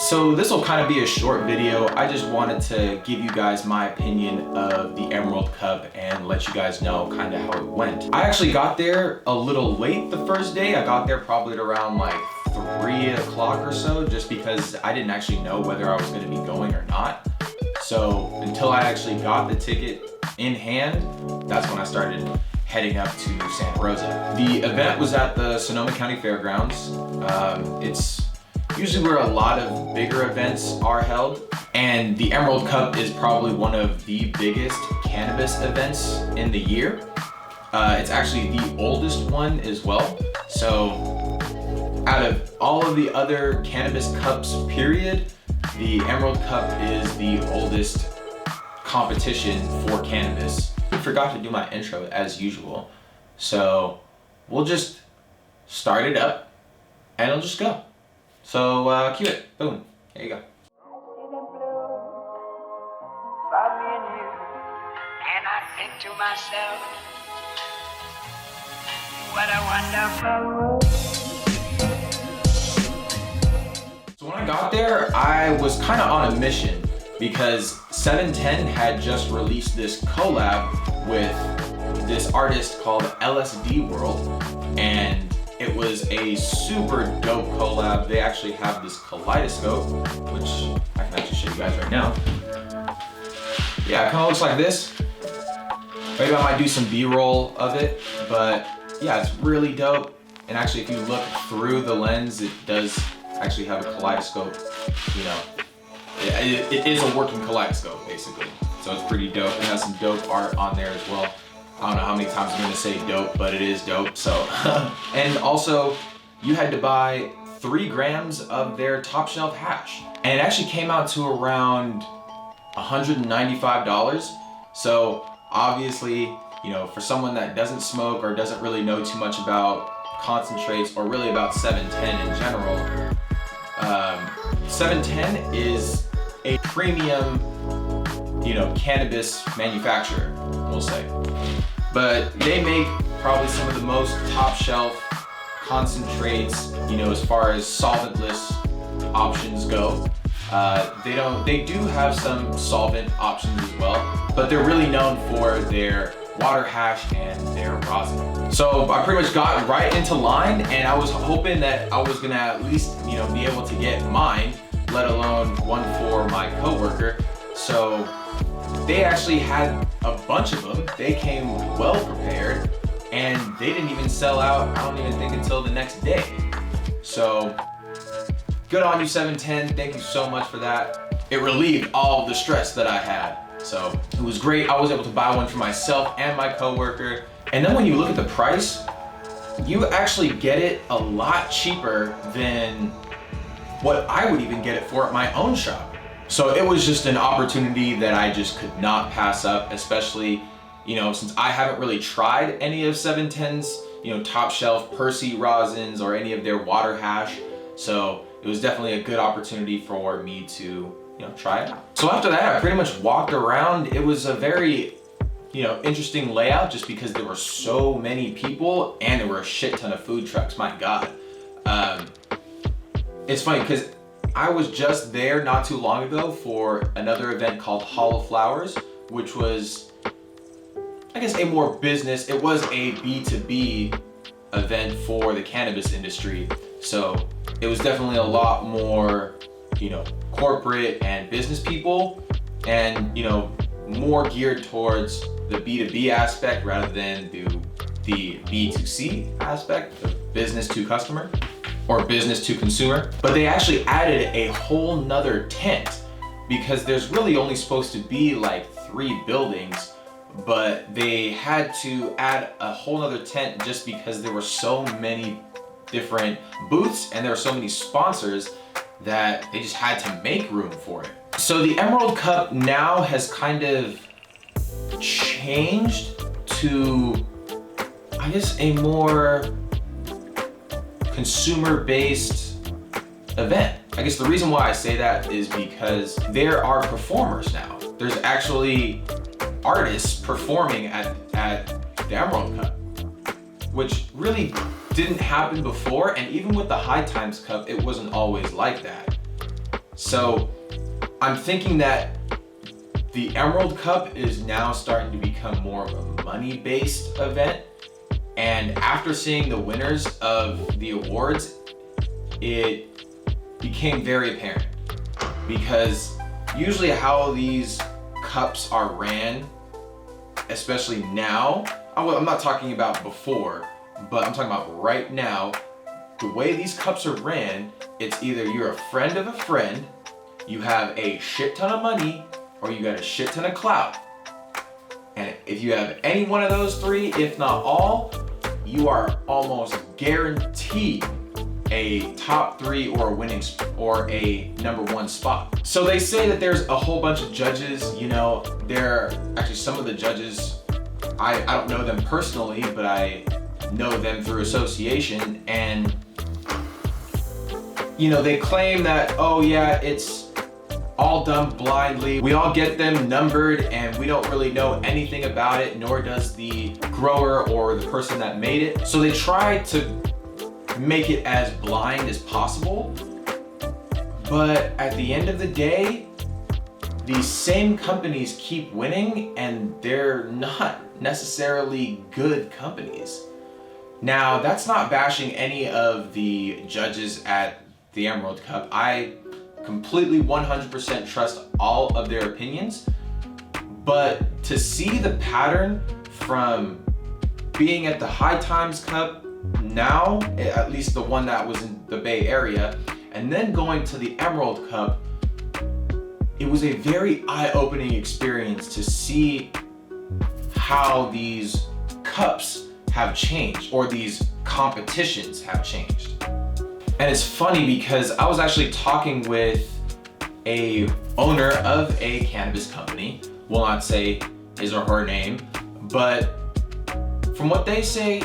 So this will kind of be a short video. I just wanted to give you guys my opinion of the Emerald Cup and let you guys know kind of how it went. I actually got there a little late the first day. I got there probably at around like 3 o'clock or so, just because I didn't actually know whether I was going to be going or not. So until I actually got the ticket in hand, that's when I started heading up to Santa Rosa. The event was at the Sonoma County Fairgrounds. It's usually where a lot of bigger events are held, and the Emerald Cup is probably one of the biggest cannabis events in the year. It's actually the oldest one as well. So out of all of the other cannabis cups period, the Emerald Cup is the oldest competition for cannabis. I forgot to do my intro as usual, so we'll just start it up and it'll just go. So cue it, boom, here you go. And I think to myself, what a wonderful world. So when I got there, I was kind of on a mission because 710 had just released this collab with this artist called LSD World, and it was a super dope collab. They actually have this kaleidoscope, which I can actually show you guys right now. Yeah, it kind of looks like this. Maybe I might do some B-roll of it, but yeah, it's really dope. And actually, if you look through the lens, it does actually have a kaleidoscope. You know, it is a working kaleidoscope, basically. So it's pretty dope. It has some dope art on there as well. I don't know how many times I'm gonna say dope, but it is dope, so. And also, you had to buy 3 grams of their top shelf hash. And it actually came out to around $195. So obviously, you know, for someone that doesn't smoke or doesn't really know too much about concentrates or really about 710 in general, 710 is a premium, you know, cannabis manufacturer, we'll say. But they make probably some of the most top shelf concentrates, you know, as far as solventless options go. They do have some solvent options as well, but they're really known for their water hash and their rosin. So I pretty much got right into line, and I was hoping that I was gonna at least, you know, be able to get mine, let alone one for my coworker. So they actually had a bunch of them. They came well prepared, and they didn't even sell out, I don't even think, until the next day. So good on you, 710. Thank you so much for that. It relieved all of the stress that I had. So it was great. I was able to buy one for myself and my coworker. And then when you look at the price, you actually get it a lot cheaper than what I would even get it for at my own shop. So it was just an opportunity that I just could not pass up, especially, you know, since I haven't really tried any of 710's, you know, top shelf Percy rosins or any of their water hash. So it was definitely a good opportunity for me to, you know, try it out. So after that, I pretty much walked around. It was a very, you know, interesting layout just because there were so many people and there were a shit ton of food trucks, my God. It's funny because I was just there not too long ago for another event called Holo Flowers, which was, I guess, a more business, it was a B2B event for the cannabis industry. So it was definitely a lot more, you know, corporate and business people, and, you know, more geared towards the B2B aspect rather than the B2C aspect, the business to customer or business to consumer. But they actually added a whole nother tent because there's really only supposed to be like 3 buildings, but they had to add a whole nother tent just because there were so many different booths and there were so many sponsors that they just had to make room for it. So the Emerald Cup now has kind of changed to, I guess, a more consumer-based event. I guess the reason why I say that is because there are performers now. There's actually artists performing at the Emerald Cup, which really didn't happen before, and even with the High Times Cup, it wasn't always like that. So I'm thinking that the Emerald Cup is now starting to become more of a money-based event. And after seeing the winners of the awards, it became very apparent. Because usually how these cups are ran, especially now, I'm not talking about before, but I'm talking about right now, the way these cups are ran, it's either you're a friend of a friend, you have a shit ton of money, or you got a shit ton of clout. And if you have any one of those three, if not all, you are almost guaranteed a top 3 or a winning or a #1 spot. So they say that there's a whole bunch of judges, you know, they're actually some of the judges, I don't know them personally, but I know them through association, and you know, they claim that, oh yeah, it's all done blindly. We all get them numbered and we don't really know anything about it, nor does the grower or the person that made it. So they try to make it as blind as possible. But at the end of the day, these same companies keep winning and they're not necessarily good companies. Now, that's not bashing any of the judges at the Emerald Cup. I completely 100% trust all of their opinions, but to see the pattern from being at the High Times Cup now, at least the one that was in the Bay Area, and then going to the Emerald Cup, it was a very eye-opening experience to see how these cups have changed, or these competitions have changed. And it's funny because I was actually talking with a owner of a cannabis company, will not say his or her name, but from what they say,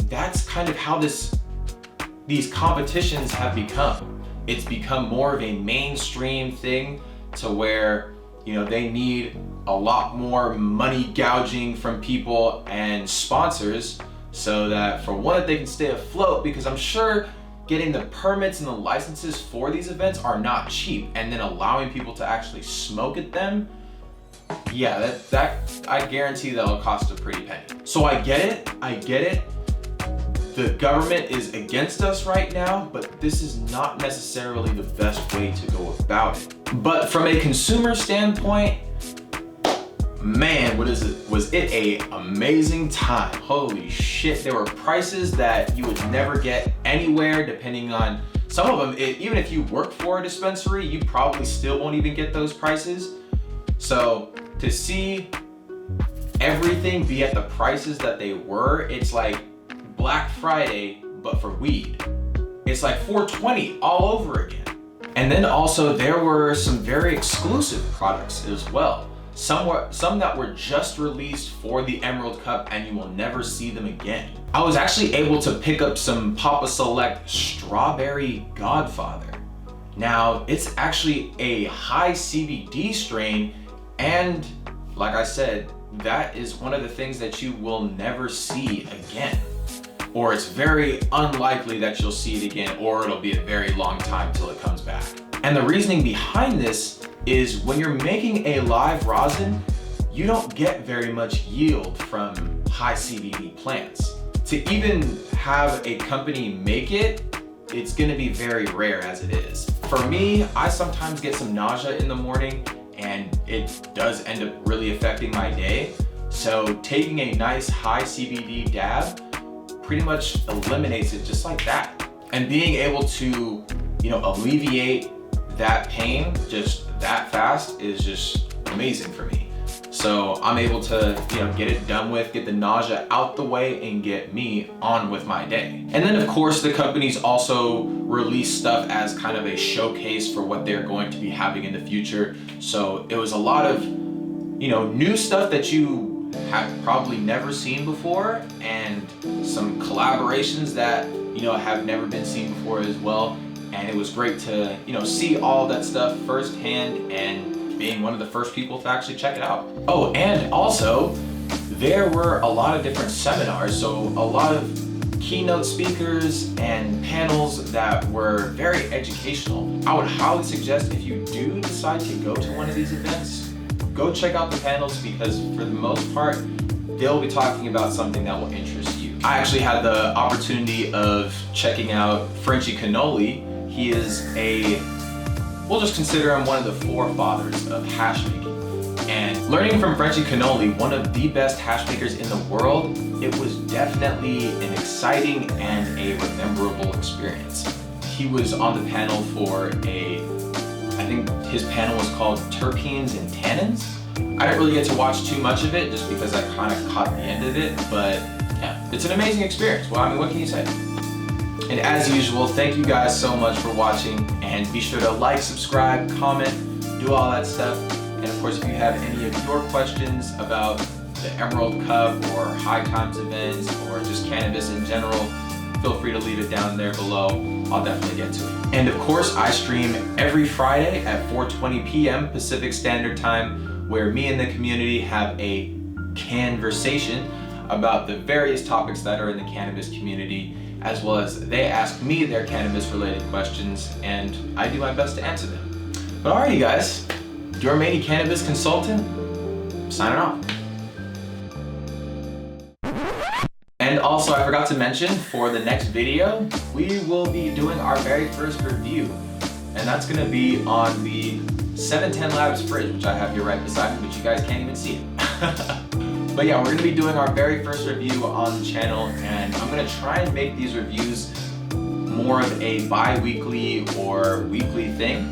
that's kind of how these competitions have become. It's become more of a mainstream thing to where, you know, they need a lot more money gouging from people and sponsors so that for one, that they can stay afloat, because I'm sure getting the permits and the licenses for these events are not cheap, and then allowing people to actually smoke at them, yeah, that I guarantee that'll cost a pretty penny. So I get it. The government is against us right now, but this is not necessarily the best way to go about it. But from a consumer standpoint, man, was it a amazing time. Holy shit, there were prices that you would never get anywhere, depending on some of them. Even if you work for a dispensary, you probably still won't even get those prices. So to see everything be at the prices that they were, it's like Black Friday, but for weed. It's like 420 all over again. And then also there were some very exclusive products as well. Some that were just released for the Emerald Cup and you will never see them again. I was actually able to pick up some Papa Select Strawberry Godfather. Now, it's actually a high CBD strain, and like I said, that is one of the things that you will never see again. Or it's very unlikely that you'll see it again, or it'll be a very long time till it comes back. And the reasoning behind this is when you're making a live rosin, you don't get very much yield from high CBD plants. To even have a company make it, it's gonna be very rare as it is. For me, I sometimes get some nausea in the morning, and it does end up really affecting my day. So taking a nice high CBD dab pretty much eliminates it just like that. And being able to, you know, alleviate that pain just that fast is just amazing for me. So I'm able to, you know, get it done with, get the nausea out the way, and get me on with my day. And then of course the companies also release stuff as kind of a showcase for what they're going to be having in the future. So it was a lot of, you know, new stuff that you have probably never seen before, and some collaborations that, you know, have never been seen before as well. And it was great to, you know, see all that stuff firsthand and being one of the first people to actually check it out. Oh, and also there were a lot of different seminars. So a lot of keynote speakers and panels that were very educational. I would highly suggest if you do decide to go to one of these events, go check out the panels because for the most part, they'll be talking about something that will interest you. I actually had the opportunity of checking out Frenchy Cannoli. He is we'll just consider him one of the forefathers of hash making. And learning from Frenchy Cannoli, one of the best hash makers in the world, it was definitely an exciting and a rememberable experience. He was on the panel for I think his panel was called Terpenes and Tannins. I didn't really get to watch too much of it just because I kind of caught the end of it, but yeah, it's an amazing experience. Well, I mean, what can you say? And as usual, thank you guys so much for watching, and be sure to like, subscribe, comment, do all that stuff. And of course, if you have any of your questions about the Emerald Cup or High Times events or just cannabis in general, feel free to leave it down there below. I'll definitely get to it. And of course, I stream every Friday at 4:20 p.m. Pacific Standard Time, where me and the community have a conversation about the various topics that are in the cannabis community, as well as they ask me their cannabis related questions and I do my best to answer them. But alrighty guys, your Emainey cannabis consultant, signing off. And also I forgot to mention, for the next video, we will be doing our very first review. And that's gonna be on the 710 Labs fridge, which I have here right beside me, but you guys can't even see it. But yeah, we're gonna be doing our very first review on the channel, and I'm gonna try and make these reviews more of a bi-weekly or weekly thing,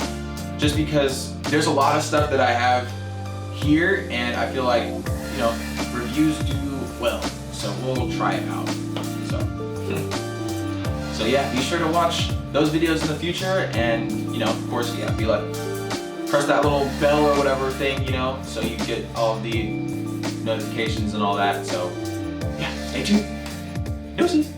just because there's a lot of stuff that I have here, and I feel like, you know, reviews do well, so we'll try it out. So yeah, be sure to watch those videos in the future, and you know, of course, yeah, be like, press that little bell or whatever thing, you know, so you get all of the notifications and all that. So yeah, stay tuned. Deuces.